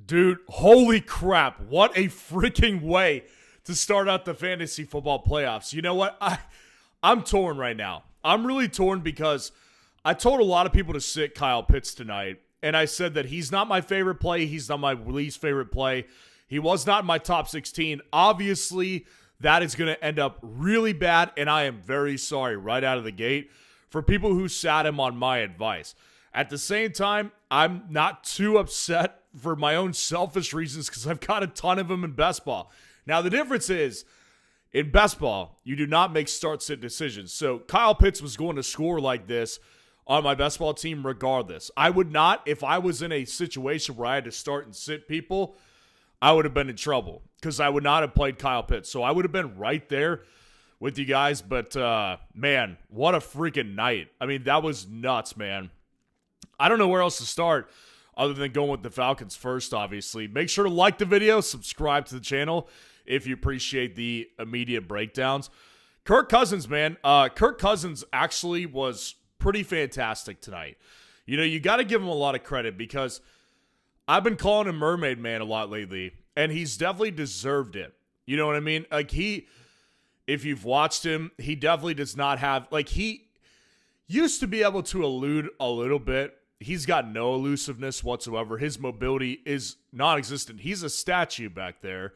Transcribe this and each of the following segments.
Dude, holy crap. What a freaking way to start out the fantasy football playoffs. You know what? I'm torn right now. I'm really torn because I told a lot of people to sit Kyle Pitts tonight, and I said that he's not my favorite play. He's not my least favorite play. He was not in my top 16. Obviously, that is going to end up really bad, and I am very sorry right out of the gate for people who sat him on my advice. At the same time, I'm not too upset for my own selfish reasons because I've got a ton of them in best ball. Now, the difference is, in best ball, you do not make start-sit decisions. So Kyle Pitts was going to score like this on my best ball team regardless. I would not, if I was in a situation where I had to start and sit people, I would have been in trouble because I would not have played Kyle Pitts. So I would have been right there with you guys. But, man, what a freaking night. I mean, that was nuts, man. I don't know where else to start other than going with the Falcons first, obviously. Make sure to like the video, subscribe to the channel if you appreciate the immediate breakdowns. Kirk Cousins, man. Kirk Cousins actually was pretty fantastic tonight. You know, you got to give him a lot of credit because I've been calling him Mermaid Man a lot lately, and he's definitely deserved it. You know what I mean? Like, if you've watched him, he definitely does not have, like, he used to be able to elude a little bit. He's got no elusiveness whatsoever. His mobility is non-existent. He's a statue back there.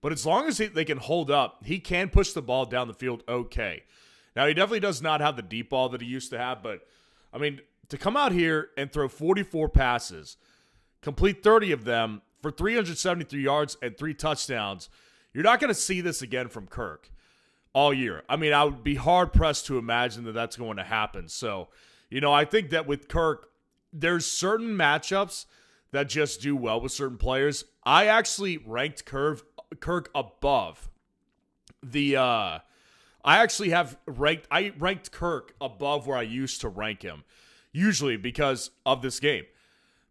But as long as they can hold up, he can push the ball down the field okay. Now, he definitely does not have the deep ball that he used to have. But, I mean, to come out here and throw 44 passes, complete 30 of them for 373 yards and 3 touchdowns, you're not going to see this again from Kirk all year. I mean, I would be hard-pressed to imagine that that's going to happen. So, you know, I think that with Kirk, there's certain matchups that just do well with certain players. I actually ranked Kirk above the I ranked Kirk above where I used to rank him, usually because of this game.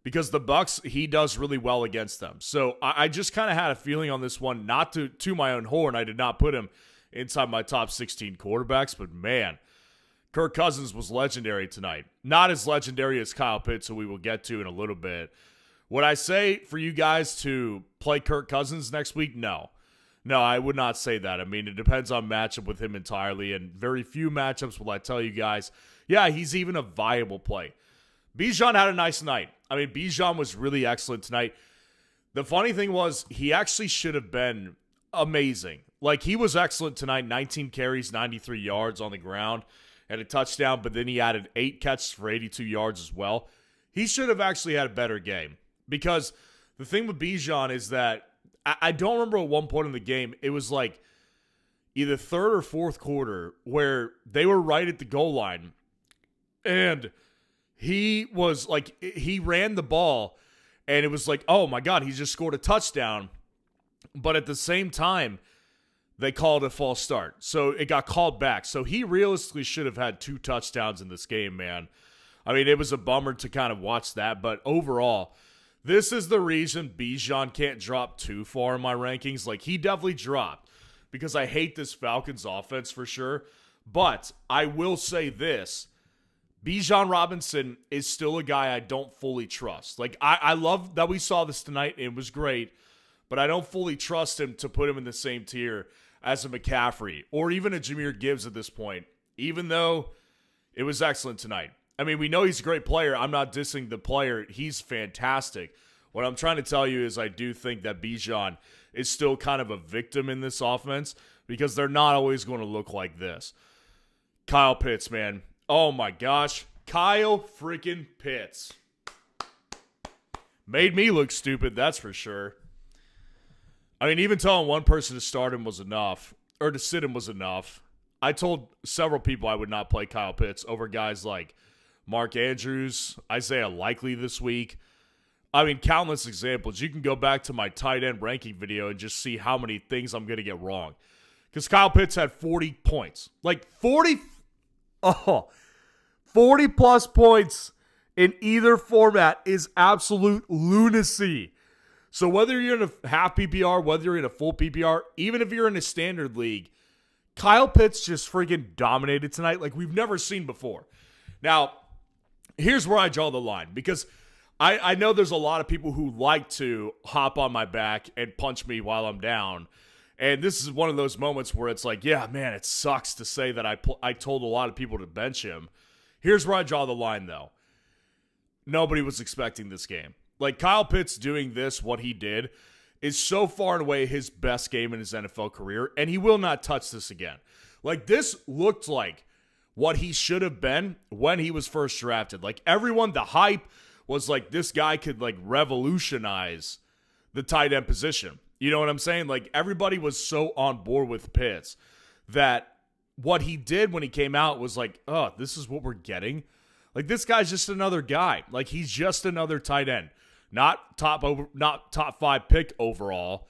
Because the Bucs, he does really well against them. So I just kind of had a feeling on this one, not to my own horn. I did not put him inside my top 16 quarterbacks, but man, Kirk Cousins was legendary tonight. Not as legendary as Kyle Pitts, who we will get to in a little bit. Would I say for you guys to play Kirk Cousins next week? No. No, I would not say that. I mean, it depends on matchup with him entirely, and very few matchups will I tell you guys, yeah, he's even a viable play. Bijan had a nice night. I mean, Bijan was really excellent tonight. The funny thing was, he actually should have been amazing. Like, he was excellent tonight, 19 carries, 93 yards on the ground, and a touchdown, but then he added 8 catches for 82 yards as well. He should have actually had a better game because the thing with Bijan is that I don't remember at one point in the game, it was like either third or fourth quarter where they were right at the goal line, and he was like, he ran the ball, and it was like, oh my God, he just scored a touchdown. But at the same time, they called a false start. So it got called back. So he realistically should have had 2 touchdowns in this game, man. I mean, it was a bummer to kind of watch that. But overall, this is the reason Bijan can't drop too far in my rankings. Like, he definitely dropped because I hate this Falcons offense for sure. But I will say this. Bijan Robinson is still a guy I don't fully trust. Like, I love that we saw this tonight. It was great. But I don't fully trust him to put him in the same tier as a McCaffrey or even a Jahmyr Gibbs at this point, even though it was excellent tonight. I mean, we know he's a great player. I'm not dissing the player. He's fantastic. What I'm trying to tell you is I do think that Bijan is still kind of a victim in this offense because they're not always going to look like this. Kyle Pitts, man. Oh, my gosh. Kyle freaking Pitts. Made me look stupid, that's for sure. I mean, even telling one person to start him was enough, or to sit him was enough. I told several people I would not play Kyle Pitts over guys like Mark Andrews, Isaiah Likely this week. I mean, countless examples. You can go back to my tight end ranking video and just see how many things I'm going to get wrong. Because Kyle Pitts had 40 points. Like 40 plus points in either format is absolute lunacy. So whether you're in a half PPR, whether you're in a full PPR, even if you're in a standard league, Kyle Pitts just freaking dominated tonight like we've never seen before. Now, here's where I draw the line because I know there's a lot of people who like to hop on my back and punch me while I'm down. And this is one of those moments where it's like, yeah, man, it sucks to say that I told a lot of people to bench him. Here's where I draw the line, though. Nobody was expecting this game. Like, Kyle Pitts doing this, what he did, is so far and away his best game in his NFL career, and he will not touch this again. Like, this looked like what he should have been when he was first drafted. Like, everyone, the hype was like, this guy could, like, revolutionize the tight end position. You know what I'm saying? Like, everybody was so on board with Pitts that what he did when he came out was like, oh, this is what we're getting? Like, this guy's just another guy. Like, he's just another tight end. Not top 5 pick overall.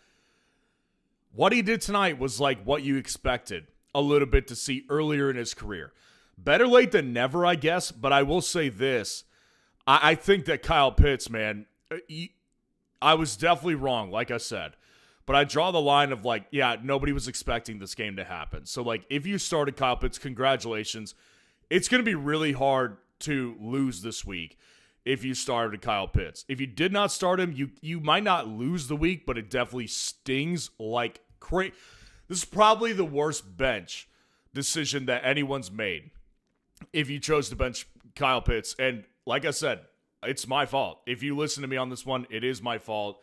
What he did tonight was like what you expected a little bit to see earlier in his career. Better late than never, I guess, but I will say this. I think that Kyle Pitts, man, I was definitely wrong, like I said. But I draw the line of like, yeah, nobody was expecting this game to happen. So, like, if you started Kyle Pitts, congratulations. It's going to be really hard to lose this week if you started Kyle Pitts. If you did not start him, you might not lose the week, but it definitely stings like crazy. This is probably the worst bench decision that anyone's made if you chose to bench Kyle Pitts. And like I said, it's my fault. If you listen to me on this one, it is my fault.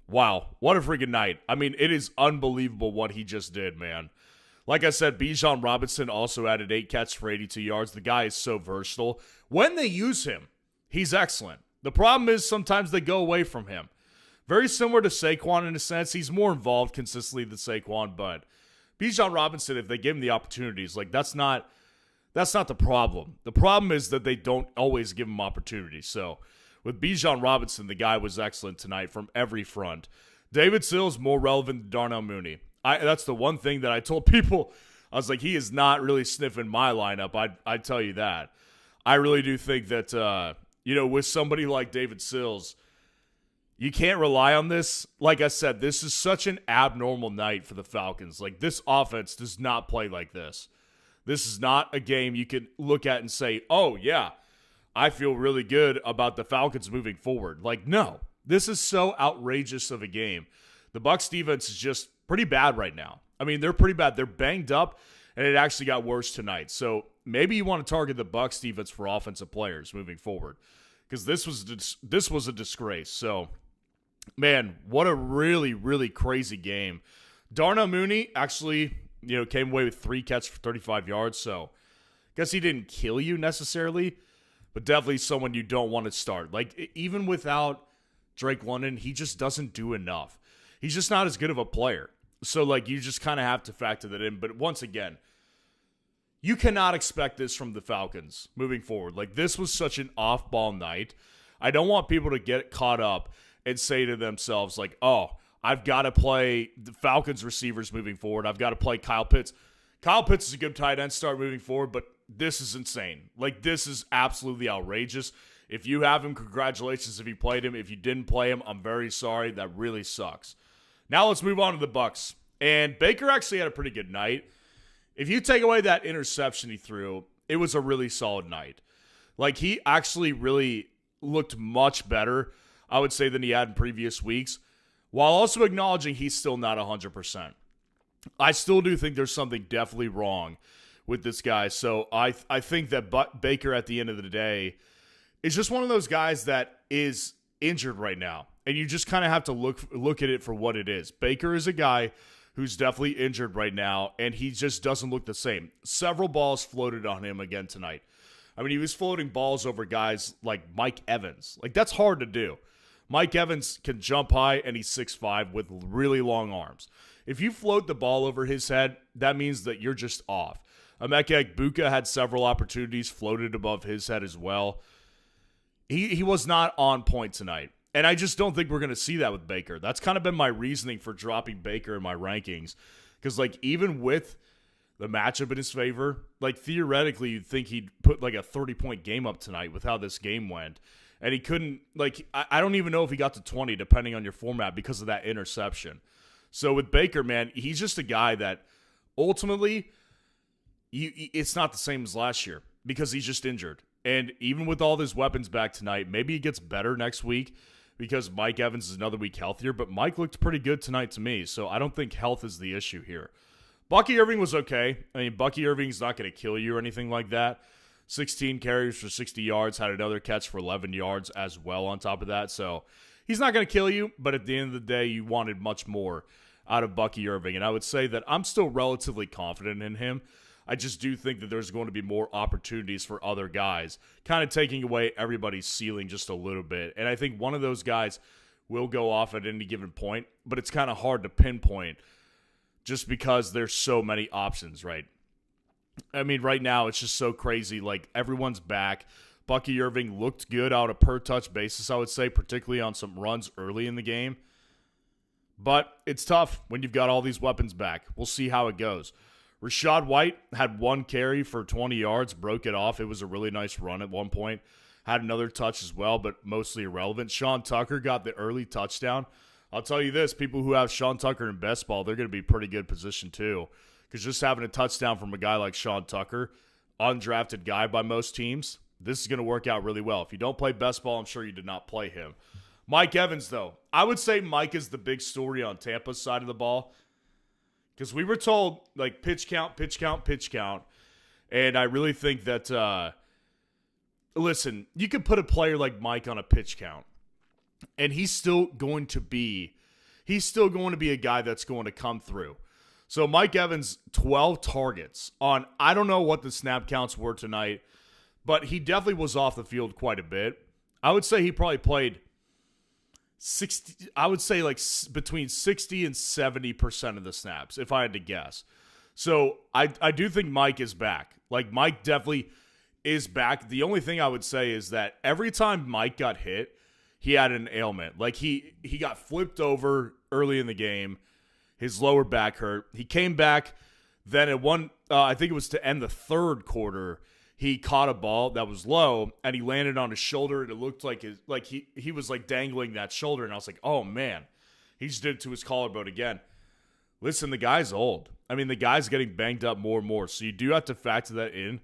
Wow, what a freaking night. I mean, it is unbelievable what he just did, man. Like I said, Bijan Robinson also added 8 catches for 82 yards. The guy is so versatile. When they use him, he's excellent. The problem is sometimes they go away from him. Very similar to Saquon in a sense. He's more involved consistently than Saquon, but Bijan Robinson, if they give him the opportunities, like that's not the problem. The problem is that they don't always give him opportunities. So with Bijan Robinson, the guy was excellent tonight from every front. David Sills more relevant than Darnell Mooney. That's the one thing that I told people. I was like, he is not really sniffing my lineup. I'd tell you that. I really do think that, with somebody like David Sills, you can't rely on this. Like I said, this is such an abnormal night for the Falcons. Like, this offense does not play like this. This is not a game you can look at and say, oh, yeah, I feel really good about the Falcons moving forward. Like, no, this is so outrageous of a game. The Bucs defense is just pretty bad right now. I mean, they're pretty bad. They're banged up, and it actually got worse tonight. So maybe you want to target the Bucs defense for offensive players moving forward, because this was a disgrace. So, man, what a really, really crazy game. Darnell Mooney actually, came away with 3 catches for 35 yards. So, I guess he didn't kill you necessarily, but definitely someone you don't want to start. Like, even without Drake London, he just doesn't do enough. He's just not as good of a player. So, like, you just kind of have to factor that in. But once again, you cannot expect this from the Falcons moving forward. Like, this was such an off-ball night. I don't want people to get caught up and say to themselves, like, oh, I've got to play the Falcons receivers moving forward. I've got to play Kyle Pitts. Kyle Pitts is a good tight end start moving forward, but this is insane. Like, this is absolutely outrageous. If you have him, congratulations if you played him. If you didn't play him, I'm very sorry. That really sucks. Now let's move on to the Bucs. And Baker actually had a pretty good night. If you take away that interception he threw, it was a really solid night. Like, he actually really looked much better, I would say, than he had in previous weeks, while also acknowledging he's still not 100%. I still do think there's something definitely wrong with this guy. So I think that Baker at the end of the day is just one of those guys that is injured right now. And you just kind of have to look at it for what it is. Baker is a guy who's definitely injured right now, and he just doesn't look the same. Several balls floated on him again tonight. I mean, he was floating balls over guys like Mike Evans. Like, that's hard to do. Mike Evans can jump high, and he's 6'5" with really long arms. If you float the ball over his head, that means that you're just off. Emeka Egbuka had several opportunities floated above his head as well. He was not on point tonight. And I just don't think we're going to see that with Baker. That's kind of been my reasoning for dropping Baker in my rankings. Because, like, even with the matchup in his favor, like, theoretically, you'd think he'd put, like, a 30-point game up tonight with how this game went. And he couldn't, like, I don't even know if he got to 20, depending on your format, because of that interception. So with Baker, man, he's just a guy that ultimately, it's not the same as last year because he's just injured. And even with all his weapons back tonight, maybe he gets better next week because Mike Evans is another week healthier. But Mike looked pretty good tonight to me, so I don't think health is the issue here. Bucky Irving was okay. I mean, Bucky Irving's not going to kill you or anything like that. 16 carries for 60 yards, had another catch for 11 yards as well on top of that. So he's not going to kill you, but at the end of the day, you wanted much more out of Bucky Irving. And I would say that I'm still relatively confident in him. I just do think that there's going to be more opportunities for other guys, kind of taking away everybody's ceiling just a little bit. And I think one of those guys will go off at any given point, but it's kind of hard to pinpoint just because there's so many options, right? I mean, right now it's just so crazy. Like, everyone's back. Bucky Irving looked good on a per-touch basis, I would say, particularly on some runs early in the game. But it's tough when you've got all these weapons back. We'll see how it goes. Rachaad White had one carry for 20 yards, broke it off. It was a really nice run at one point. Had another touch as well, but mostly irrelevant. Sean Tucker got the early touchdown. I'll tell you this, people who have Sean Tucker in best ball, they're going to be pretty good position too. Because just having a touchdown from a guy like Sean Tucker, undrafted guy by most teams, this is going to work out really well. If you don't play best ball, I'm sure you did not play him. Mike Evans, though. I would say Mike is the big story on Tampa's side of the ball. Because we were told, like, pitch count, pitch count, pitch count. And I really think that, listen, you could put a player like Mike on a pitch count. And he's still going to be a guy that's going to come through. So Mike Evans, 12 targets on, I don't know what the snap counts were tonight, but he definitely was off the field quite a bit. I would say he probably played 60, I would say like between 60 and 70% of the snaps, if I had to guess. So I do think Mike is back. Like, Mike definitely is back. The only thing I would say is that every time Mike got hit, he had an ailment. Like, he got flipped over early in the game. His lower back hurt. He came back. Then at I think it was to end the third quarter, he caught a ball that was low, and he landed on his shoulder, and it looked like he was like dangling that shoulder, and I was like, oh man, he just did it to his collarbone again. Listen, the guy's old. I mean, the guy's getting banged up more and more, so you do have to factor that in.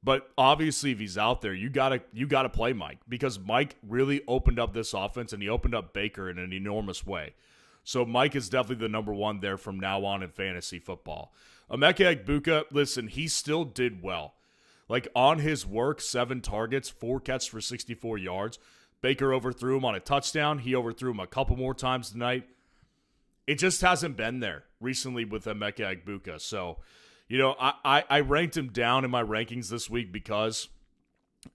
But obviously, if he's out there, you gotta play Mike, because Mike really opened up this offense, and he opened up Baker in an enormous way. So Mike is definitely the number one there from now on in fantasy football. Emeka Egbuka, listen, he still did well. Like, on his work, 7 targets, 4 catches for 64 yards. Baker overthrew him on a touchdown. He overthrew him a couple more times tonight. It just hasn't been there recently with Emeka Egbuka. So, you know, I ranked him down in my rankings this week because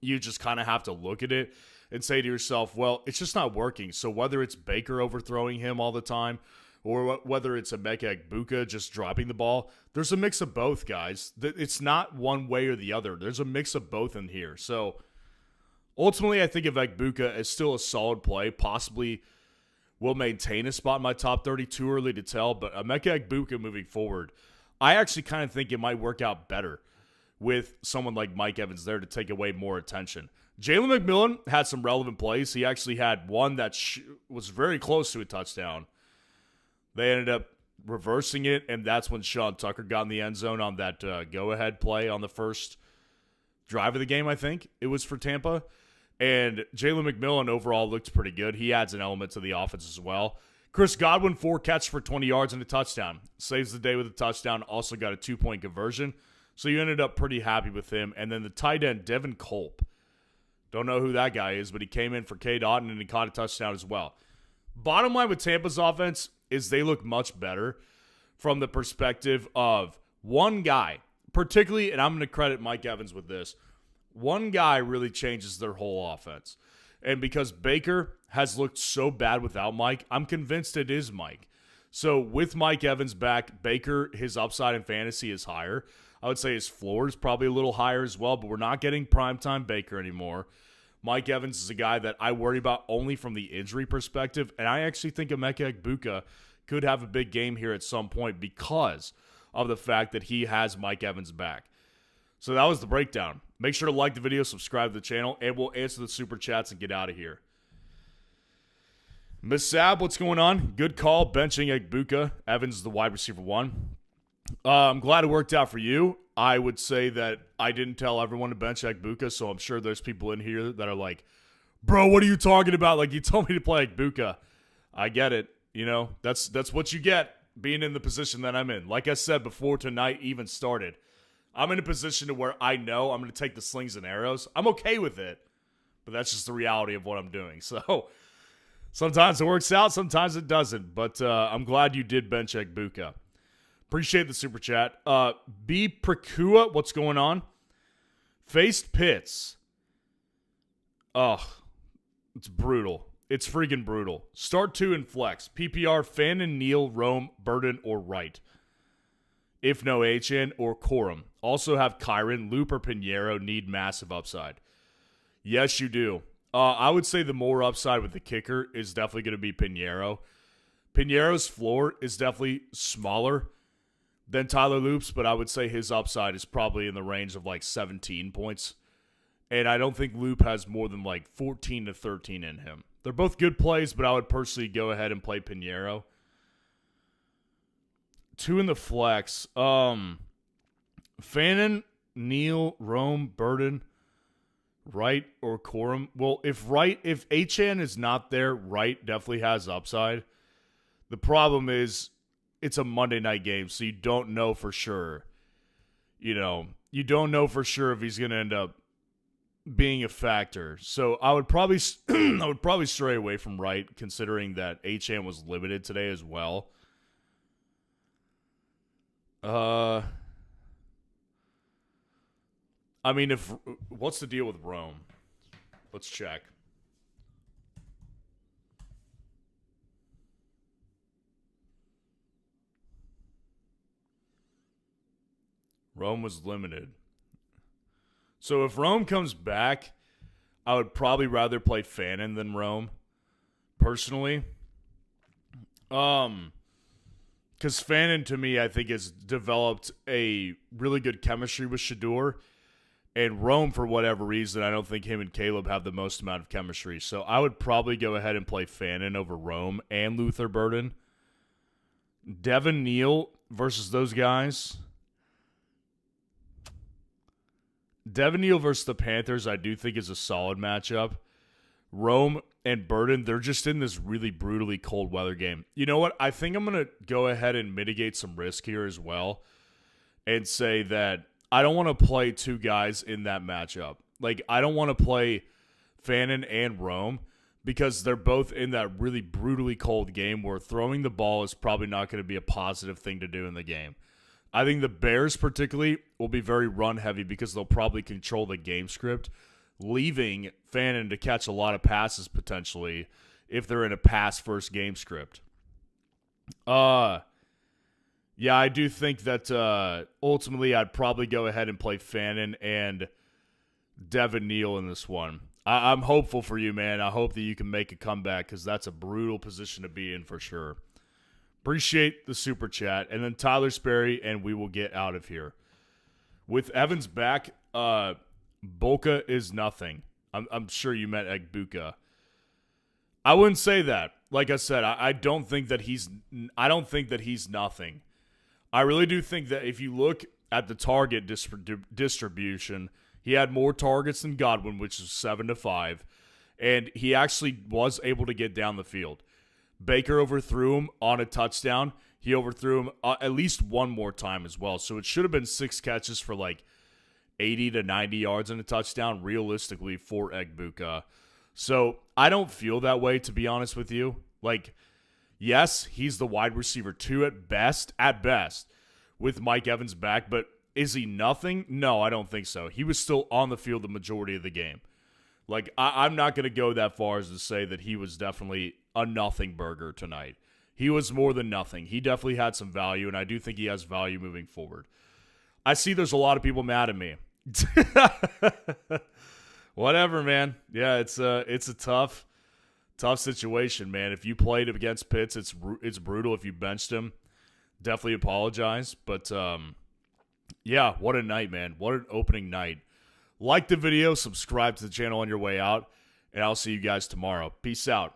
you just kind of have to look at it and say to yourself, well, it's just not working. So whether it's Baker overthrowing him all the time or whether it's Emeka Egbuka just dropping the ball, there's a mix of both, guys. It's not one way or the other. There's a mix of both in here. So ultimately, I think of Egbuka as still a solid play, possibly will maintain a spot in my top 30. Too early to tell, but Emeka Egbuka moving forward, I actually kind of think it might work out better with someone like Mike Evans there to take away more attention. Jalen McMillan had some relevant plays. He actually had one that was very close to a touchdown. They ended up reversing it, and that's when Sean Tucker got in the end zone on that go-ahead play on the first drive of the game, I think it was for Tampa. And Jalen McMillan overall looked pretty good. He adds an element to the offense as well. Chris Godwin, 4 catches for 20 yards and a touchdown. Saves the day with a touchdown. Also got a 2-point conversion. So you ended up pretty happy with him. And then the tight end, Devin Culp. Don't know who that guy is, but he came in for K. Dotton and he caught a touchdown as well. Bottom line with Tampa's offense is they look much better from the perspective of one guy, particularly, and I'm going to credit Mike Evans with this, one guy really changes their whole offense. And because Baker has looked so bad without Mike, I'm convinced it is Mike. So with Mike Evans back, Baker, his upside in fantasy is higher. I would say his floor is probably a little higher as well, but we're not getting primetime Baker anymore. Mike Evans is a guy that I worry about only from the injury perspective, and I actually think Emeka Egbuka could have a big game here at some point because of the fact that he has Mike Evans back. So that was the breakdown. Make sure to like the video, subscribe to the channel, and we'll answer the super chats and get out of here. Miss Sab, what's going on? Good call, benching Egbuka. Evans is the wide receiver 1. I'm glad it worked out for you. I would say that I didn't tell everyone to bench Ekbuka, so I'm sure there's people in here that are like, bro, what are you talking about? Like, you told me to play Ekbuka. I get it. That's what you get being in the position that I'm in. Like I said before tonight even started, I'm in a position to where I know I'm going to take the slings and arrows. I'm okay with it, but that's just the reality of what I'm doing. So sometimes it works out, sometimes it doesn't. But I'm glad you did bench Ekbuka. Appreciate the super chat. B. Prekua, what's going on? Faced Pitts. Ugh, it's brutal. It's freaking brutal. Start 2 in flex. PPR, Fannin, Neal, Rome, Burden, or Wright. If no HN or Corum. Also have Kyron, Loop, or Pinheiro need massive upside. Yes, you do. I would say the more upside with the kicker is definitely going to be Pinheiro. Pinheiro's floor is definitely smaller than Tyler Loop's, but I would say his upside is probably in the range of like 17 points. And I don't think Loop has more than like 14 to 13 in him. They're both good plays, but I would personally go ahead and play Pinheiro. 2 in the flex. Fannin, Neal, Rome, Burden, Wright, or Corum. Well, if HN is not there, Wright definitely has upside. The problem is it's a Monday night game, so you don't know for sure. You don't know for sure if he's going to end up being a factor. So I would probably stray away from Wright, considering that HN was limited today as well. I mean, what's the deal with Rome? Let's check. Rome was limited. So if Rome comes back, I would probably rather play Fannin than Rome, personally. Because Fannin, to me, I think has developed a really good chemistry with Shador. And Rome, for whatever reason, I don't think him and Caleb have the most amount of chemistry. So I would probably go ahead and play Fannin over Rome and Luther Burden. Devin Neal versus those guys. Devin Neal versus the Panthers, I do think is a solid matchup. Rome and Burden, they're just in this really brutally cold weather game. You know what? I think I'm going to go ahead and mitigate some risk here as well and say that I don't want to play 2 guys in that matchup. Like, I don't want to play Fannin and Rome because they're both in that really brutally cold game where throwing the ball is probably not going to be a positive thing to do in the game. I think the Bears particularly will be very run-heavy because they'll probably control the game script, leaving Fannin to catch a lot of passes potentially if they're in a pass-first game script. Yeah, I do think that ultimately I'd probably go ahead and play Fannin and Devin Neal in this one. I'm hopeful for you, man. I hope that you can make a comeback because that's a brutal position to be in for sure. Appreciate the super chat. And then Tyler Sperry, and we will get out of here. With Evans back, Bolka is nothing. I'm sure you meant Ekbuka. I wouldn't say that. Like I said, I don't think that he's nothing. I really do think that if you look at the target distribution, he had more targets than Godwin, which is 7-5, and he actually was able to get down the field. Baker overthrew him on a touchdown. He overthrew him at least one more time as well. So it should have been 6 catches for like 80 to 90 yards and a touchdown realistically for Ekbuka. So I don't feel that way, to be honest with you. Like, yes, he's the wide receiver 2 at best, with Mike Evans back. But is he nothing? No, I don't think so. He was still on the field the majority of the game. Like, I'm not going to go that far as to say that he was definitely a nothing burger tonight. He was more than nothing. He definitely had some value, and I do think he has value moving forward. I see there's a lot of people mad at me. Whatever, man. Yeah, it's a tough situation, man. If you played against Pitts, it's brutal. If you benched him, definitely apologize. But, yeah, what a night, man. What an opening night. Like the video, subscribe to the channel on your way out, and I'll see you guys tomorrow. Peace out.